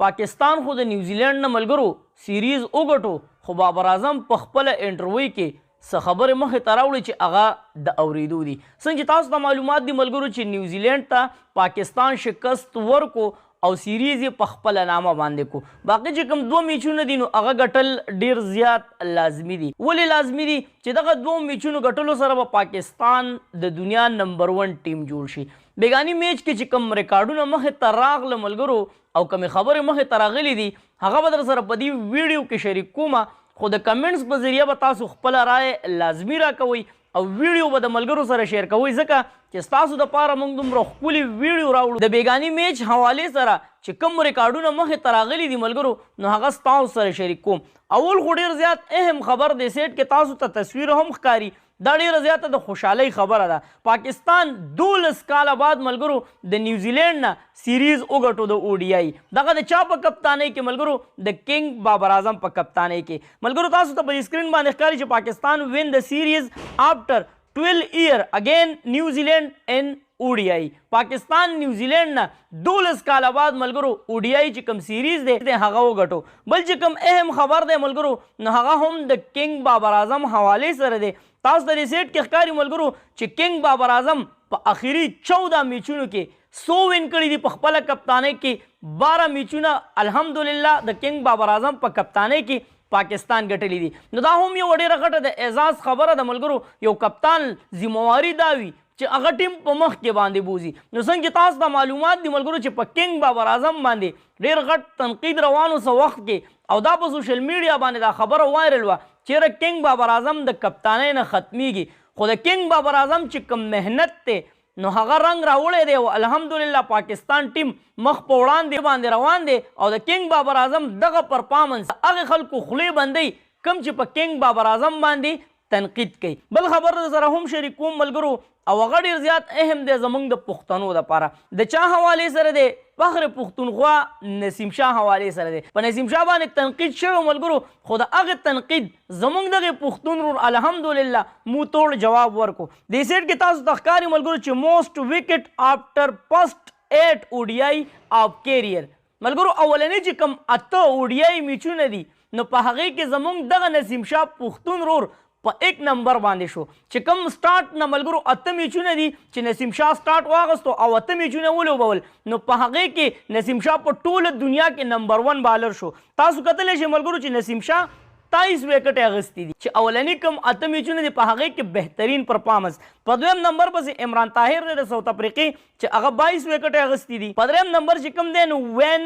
پاکستان خو د نیوزیلینډ نه ملګرو سیریز وګټو خو بابر اعظم په خپله انټرویو کې څه خبرې مخې ته راوړي چې هغه د اورېدو دي. څنګه چې تاسو ته معلومات دي ملګرو چې نیوزیلینډ ته پاکستان شکست ورکو او سیریز یې په خپله نامه باندې کو. باقي چې کوم 2 میچونه دي نو هغه ګټل ډیر زیات لازمي دي. ولې لازمي دي؟ چې دغه 2 میچونو ګټلو سره به پاکستان د دنیا نمبر 1 ټیم جوړ شي. بیګاني میچ کې چې کوم ریکارډونه مخې ته راغله ملګرو او کومې خبرې مخې ته راغلي دي هغه به در سره په دې ویډیو کې شریک کومه، خو د کمنټس په ذریعه به تاسو خپله رایه لازمي راکوئ او ویډیو به د ملګرو سره شیر کوئ ځکه چې ستاسو دپاره موږ دومره ښکلي ویډیو راوړو د بیګاني میچ حوالې سره چې کوم ریکارډونه مخې ته راغلي دي ملګرو نو هغه ستاسو سره شریک کوم. اول خو ډېر زیات اهم خبر دی سیټ کې تاسو ته تصویر هم ښکاري، دا ډېره زیاته د خوشحالۍ خبره ده. پاکستان 12 کاله بعد ملګرو د نیوزیلینډ نه سیریز وګټو د ODI. دغه د چا په کپتانۍ کې ملګرو د کنګ بابر اعظم په کپتانۍ کې. ملګرو تاسو ته په سکرین باندې ښکاري چې پاکستان وین د سیریز آفټر 12 year اگین نیوزیلینډ ان ODI. پاکستان نیوزیلینډ نه 12 کاله بعد ملګرو ODI چې کوم سیریز دی هغه وګټو. بل چې کوم اهم خبر دی ملګرو نو هغه هم د کنګ بابر اعظم حوالې سره دی. تاسو ته د سیټ کې ښکاري ملګرو چې کنګ بابر اعظم په اخري 14 میچونو کې 100 وین کړي دي په خپله کپتانۍ کې. 12 میچونه الحمدلله د کنګ بابر اعظم په کپتانۍ کې پاکستان ګټلی دي. نو دا هم یو ډېره غټه د اعزاز خبره ده ملګرو. یو کپتان ذمواري دا وي چې هغه ټیم په مخ کې باندې بوزي. نو څنګه چې تاسو ته معلومات دي ملګرو چې په کنګ بابر اعظم باندې ډېر غټ تنقید روانو څه وخت کې او دا په سوشل میډیا باندې دا خبره وایرل وه چیرې کنګ بابر اعظم د کپتانۍ نه ختمیږي. خو د کنګ بابر اعظم چې کوم محنت دی نو هغه رنګ راوړی دی او الحمدلله پاکستان ټیم مخ په وړاندې باندې روان دی او د کنګ بابر اعظم دغه پرفارمنس هغه خلکو خولې بندوي کوم چې په کنګ بابر اعظم باندې تنقید کوي. بل خبر سره هم شریک کوم ملګرو او هغه ډېر زیات اهم دی زموږ د پښتنو دپاره. د چا حوالې سره دی؟ فخر پښتونخوا نسیم شاه حوالې سره دی. په نسیم شاه باندې تنقید شوی ملګرو خو د هغې تنقید زموږ دغې پښتون ورور الحمدلله مو توړ جواب ورکو. دې سیټ کې تاسو ته ښکاري ملګرو چې موسټ وکټ آفټر فرسٹ 8 ODI آف کیریئر. ملګرو اولنی چې کوم 8 ODI میچونه دي نو په هغې کې زموږ دغه نسیم شاه پښتون ورور په 1 نمبر باندې شو. چې کوم سټارټ نه ملګرو 8 میچونه دي چې نسیم شاه سټارټ واغستو او 8 میچونه ولوبول نو په هغې کې نسیم شاه په ټوله دنیا کې نمبر 1 بالر شو. تاسو کتلی شئ ملګرو چې نسیم شاه 23 وکټې اخیستي دي چې اولنی کوم 8 میچونه دي په هغې کې بهترین پرفارمنس. په دویم نمبر پسې عمران طاهر دی د ساوت افریقې چې هغه 22 وکټې اخیستي دي. په دریم نمبر چې کوم دی نو وین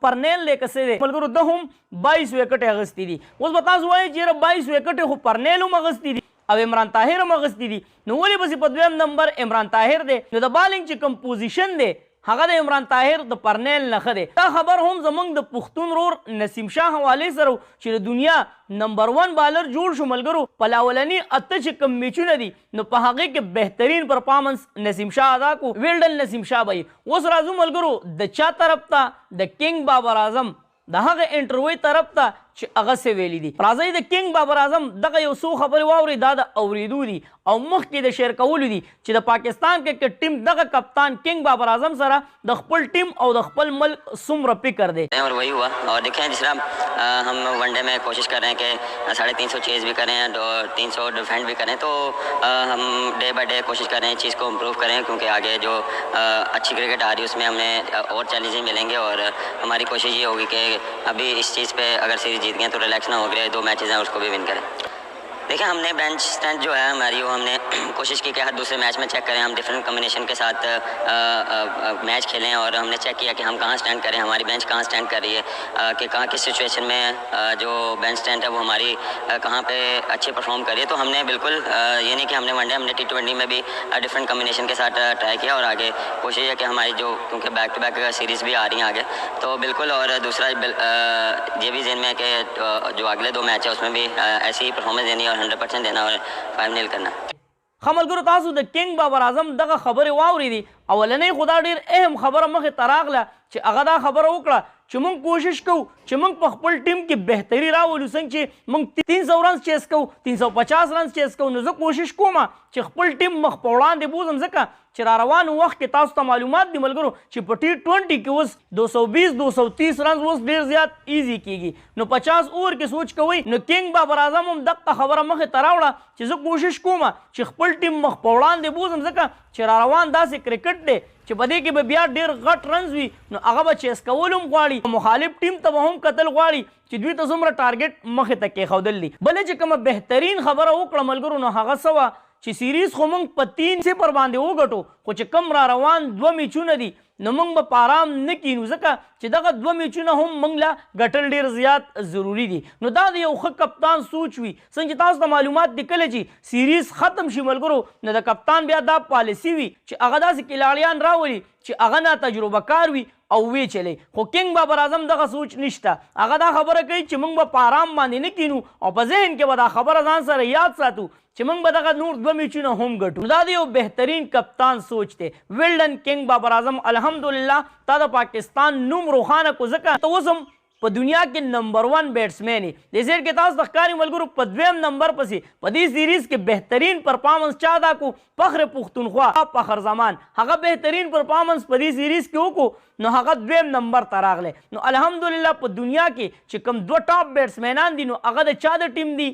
پرنیل دی که څه دی ملګرو ده هم 22 وکټې اخیستي دي. اوس به تاسو وایئ چې 22 وکټې خو پرنیل هم اخیستي دي او عمران طاهر هم اخیستي دي نو ولې پسې په دویم نمبر عمران طاهر دی؟ نو د بالنګ چې کوم پوزیشن دی هغه د عمران طاهر د پرنیل نه ښه دی. دا خبر هم زموږ د پښتون رور نسیم شاه حوالې سره چې د دنیا نمبر 1 بالر جوړ شو ملګرو. په لاولني 8 چې کوم میچونه دي نو په هغې کې بهترین پرفارمنس نسیم شاه ادا کو. ویلډن نسیم شاه به اوس راځو ملګرو د چا طرف ته؟ د کنګ بابر اعظم د هغه انټرویو طرف ته چې هغه څه ویلي دي. راځئ د کنګ بابر اعظم دغه یو څو خبرې واورئ دا د اورېدو دي او مخکې د شیر کولو دي چې د پاکستان کرکټ ټیم دغه کپتان کنګ بابر اعظم سره د خپل ټیم او د خپل ملک څومره فکر دی. और वही हुआ और देखें जिस तरह हम वनडे में कोशिश कर रहे हैं कि 350 चेज भी करें और 300 डिफेंड भी करें तो हम डे बाय डे कोशिश कर रहे हैं चीज़ को इम्प्रूव करें क्योंकि आगे जो अच्छी क्रिकेट आ रही है उसमें हमें और चैलेंजेस मिलेंगे और हमारी कोशिश ये होगी कि अभी इस चीज़ पे अगर सीरीज जीत गए तो रिलैक्स ना हो गए 2 मैचेस हैं उसको भी विन करें. देखिए हमने बेंच स्ट्रेंथ जो है हमारी वो हमने कोशिश की कि हर दूसरे मैच में चेक करें हम डिफरेंट कम्बिनेशन के साथ मैच खेलें और हमने चेक किया कि हम कहाँ स्टैंड करें हमारी बेंच कहाँ स्टैंड कर रही है कि कहाँ किस सिचुएशन में जो बेंच स्ट्रेंथ है वो हमारी कहाँ पे अच्छे परफॉर्म कर रही है. तो हमने बिल्कुल ये नहीं कि हमने वनडे हमने T20 में भी डिफरेंट कम्बिनेशन के साथ ट्राई किया और आगे कोशिश है कि हमारी जो क्योंकि बैक टू बैक सीरीज़ भी आ रही हैं आगे तो बिल्कुल और दूसरा ये भी जहन में है कि जो अगले 2 मैच है उसमें भी ऐसी ही परफॉर्मेंस देनी है और 100% देना और 5-0 करना. ښه ملګرو تاسو د کنګ بابر اعظم دغه خبرې واورېدې. اولنۍ خو دا ډېر اهم خبره مخې ته راغله چې هغه دا خبره وکړه چې موږ کوشش کوو چې موږ په خپل ټیم کې بهتري راولو. څنګه چې موږ 300 رنز چیس کوو 350 رنز چیس کوو نو زه کوشش کوم چې خپل ټیم مخ په وړاندې بوزم ځکه چې را روان وخت کې تاسو ته معلومات دي ملګرو چې په T20 کې اوس 220 230 رنز اوس ډېر زیات ایزي کیږي نو 50 اوور کې سوچ کوئ نو کینګ بابر اعظم هم دغه خبره مخې ته راوړه چې زه کوشش کوم چې خپل ټیم مخ په وړاندې بوزم ځکه چې را روان داسې کرکټ دی چې په دې کې به بیا ډېر غټ رنز وي نو هغه به چیس کول هم غواړي مخالف ټیم ته به هم کتل غواړي چې دوی ته څومره ټارګټ مخې ته کېښودل دي بلې چې کومه بهترین خبره وکړه ملګرو نو هغه څه وه چې سیریز خو موږ په 3-0 باندې وګټو خو چې کم را روان 2 میچونه دي نو موږ به په آرام نه کینو ځکه چې دغه 2 میچونه هم موږ له ګټل ډېر زیات ضروري دي نو دا د یو ښه کپتان سوچ وي څنګه چې تاسو ته معلومات دي کله چې سیریز ختم شي ملګرو نو د کپتان بیا دا پالیسي وي چې هغه داسې کلاړیان راولي چې هغه نه تجربه کار وي او وی چلی خو کینګ بابر اعظم دغه سوچ نشته هغه دا خبره کوي چې موږ به په آرام باندې نه کینو او په ذهن کې به دا خبره ځان سره یاد ساتو چې موږ به دغه نور 2 میچونه هم ګټو دا د یو بهترین کپتان سوچ دی ویل ډن کینګ بابر اعظم الحمدلله تا د پاکستان نوم روښانه کو ځکه ته اوس هم په دنیا کې نمبر 1 بیټسمین دی زیر کې تاسو د ښکاري ملګرو په 2م نمبر پسې په دې سیریز کې بهترین پرفارمنس چا دا کو فخر پښتونخوا فخر زمان هغه بهترین پرفارمنس په دې سیریز کې وکړو نو هغه 2م نمبر ته راغلی نو الحمدلله په دنیا کې چې کوم 2 ټاپ بیټسمینان دي نو هغه د چا د ټیم دي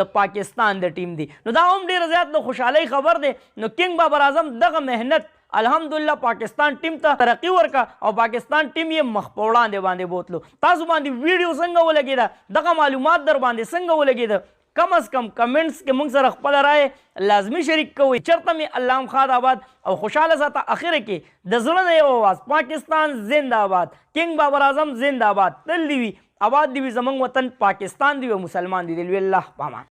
د پاکستان د ټیم دی نو دا هم ډېر زیات د خوشحالۍ خبر دی نو کینګ بابر اعظم دغه مهنت الحمدلله پاکستان ټیم ته ترقی ورکا او پاکستان ټیم یې مخ په وړاندې باندې بوتلو تاسو باندې ویډیو څنګه ولګېده دغه معلومات در باندې څنګه ولګېده کم از کم کمنټس کې موږ سره خپل رائے لازمي شریک کوئ چرته مې الله خاد آباد او خوشحاله ساته اخره کې د زړه نه یو اواز پاکستان زنده آباد کینګ بابر اعظم زنده آباد تل دی وي آباد دی وي زموږ وطن پاکستان دی وي مسلمان دی دی الله پامان